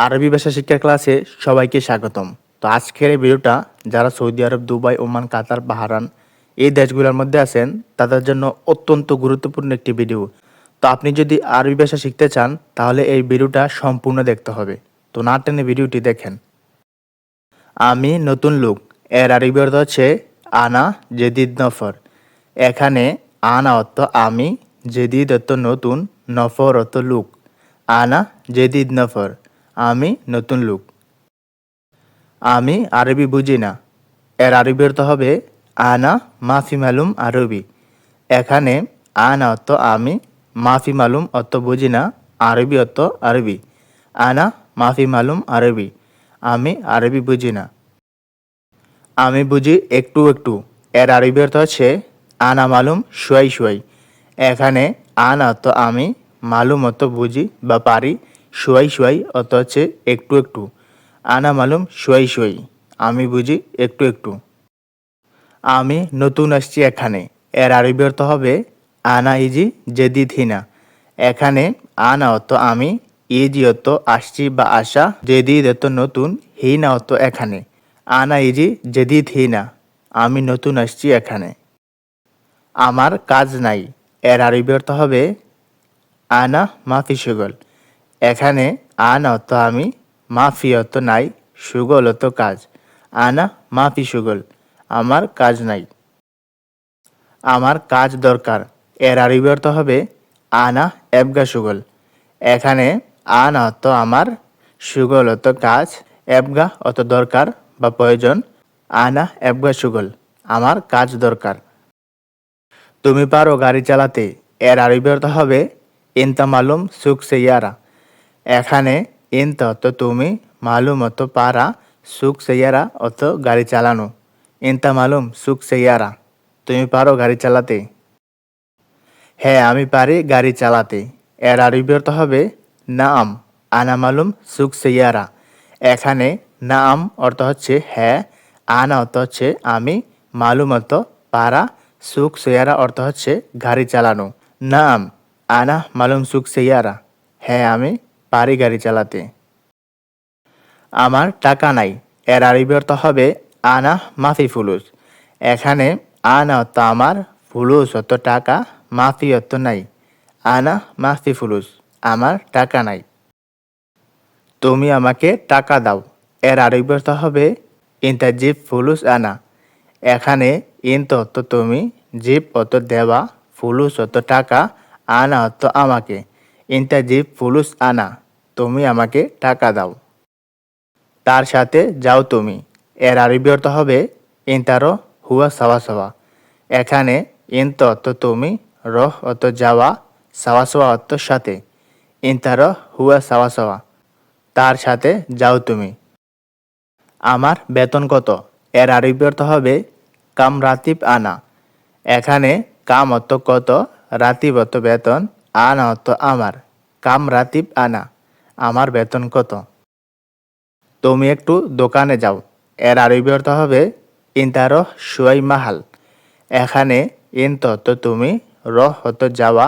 আরবি ভাষা শিক্ষার ক্লাসে সবাইকে স্বাগতম। তো আজকের এই ভিডিওটা যারা সৌদি আরব, দুবাই, ওমান, কাতার, বাহরান এই দেশগুলোর মধ্যে আছেন তাদের জন্য অত্যন্ত গুরুত্বপূর্ণ একটি ভিডিও। তো আপনি যদি আরবি ভাষা শিখতে চান তাহলে এই ভিডিওটা সম্পূর্ণ দেখতে হবে। তো না টেনে ভিডিওটি দেখেন। আমি নতুন লোক এর আরবি অর্থ হচ্ছে আনা জেদিদ নফর। এখানে আনা অর্থ আমি, জেদিদ অর্থ নতুন, নফর অর্থ লোক। আনা জেদিদ নফর, আমি নতুন লোক। আমি আরবি বুঝি না এর আরবি অর্থ হবে আনা মাফি মালুম আরবি। এখানে আনা অর্থ আমি, মাফি মালুম অর্থ বুঝি না, আরবি অর্থ আরবি। আনা মাফি মালুম আরবি, আমি আরবি বুঝি না। আমি বুঝি একটু একটু এর আরবি অর্থ হচ্ছে আনা মালুম শুয়াই শুয়াই। এখানে আনা অর্থ আমি, মালুম অর্থ বুঝি বা পারি, শুয়াই শুয়াই অর্থ হচ্ছে একটু একটু। আনা মালুম শুয়াই শুয়াই, আমি বুঝি একটু একটু। আমি নতুন আসছি এখানে এর আরবি অর্থ হবে আনা ইজি জেদিদ হিনা। এখানে আনা অর্থ আমি, ইজি অর্থ আসছি বা আসা, জেদিদ অর্থ নতুন, হিনা অর্থ এখানে। আনা ইজি জেদিদ হিনা, আমি নতুন আসছি এখানে। আমার কাজ নাই এর আরবি অর্থ হবে আনা মাফি সুগল। এখানে আনা অর্থ আমি, মাফি অর্থ নাই, সুগল অর্থ কাজ। আনা মাফি সুগল, আমার কাজ নাই। আমার কাজ দরকার এর আরবি অর্থ হবে আনা এবগা সুগল। এখানে আনা অর্থ আমার, সুগল অর্থ কাজ, এবগা অর্থ দরকার বা প্রয়োজন। আনা এবগা সুগল, আমার কাজ দরকার। তুমি পারো গাড়ি চালাতে এর আরবি অর্থ হবে ইনতা মালুম সুখ সেয়ারা। এখানে ইনতা অর্থ তুমি, মালুম অর্থ পারা, সুখ সেয়ারা অর্থ গাড়ি চালানো। ইনতা মালুম সুখ সেয়ারা, তুমি পারো গাড়ি চালাতে। হ্যাঁ আমি পারি গাড়ি চালাতে এর আরবি অর্থ হবে নাম আনা মালুম সুখ সেয়ারা। এখানে নাম অর্থ হচ্ছে হ্যাঁ, আনা অর্থ হচ্ছে আমি, মালুম অর্থ পারা, সুখ সেয়ারা অর্থ হচ্ছে গাড়ি চালানো। নাম আনা মালুম সুখ সেয়ারা, হ্যাঁ আমি পারি গাড়ি চালাতে। আমার টাকা নাই এর আরবি অর্থ হবে আনা মাফি ফুলুস। এখানে আনা অর্থ আমার, ফুলুস অর্থ টাকা, মাফি অর্থ নাই। আনা মাফি ফুলুস, আমার টাকা নাই। তুমি আমাকে টাকা দাও এর আরবি অর্থ হবে ইনতা জিব ফুলুস আনা। এখানে ইন্ত অর্থ তুমি, জিব অর্থ দেওয়া, ফুলুস অর্থ টাকা, আনা অর্থ আমাকে। ইনতা জিব ফুলুস আনা, তুমি আমাকে টাকা দাও। তার সাথে যাও তুমি এর আরবি অর্থ হবে ইনতারো হুয়া সাওয়া সাওয়া। এখানে ইন্ত অর্থ তুমি, রহ অর্থ যাওয়া, সাওয়া সাওয়া অর্থ সাথে। ইনতারো হুয়া সাওয়া সাওয়া, তার সাথে যাও তুমি। আমার বেতন কত এর আরবি অর্থ হবে কাম রাতিব আনা। এখানে কাম অর্থ কত, রাতিব অর্থ বেতন, আনা অর্থ আমার। কাম রাতিব আনা, আমার বেতন কত। তুমি একটু দোকানে যাও এর আরবি অর্থ হবে ইনতারো শুয়াই মাহাল। এখানে ইন্ত অর্থ তুমি, রহ অর্থ যাওয়া,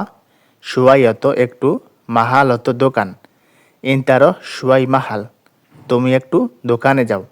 শুয়াই অর্থ একটু, মাহাল অর্থ দোকান। ইনতারো শুয়াই মাহাল, তুমি একটু দোকানে যাও।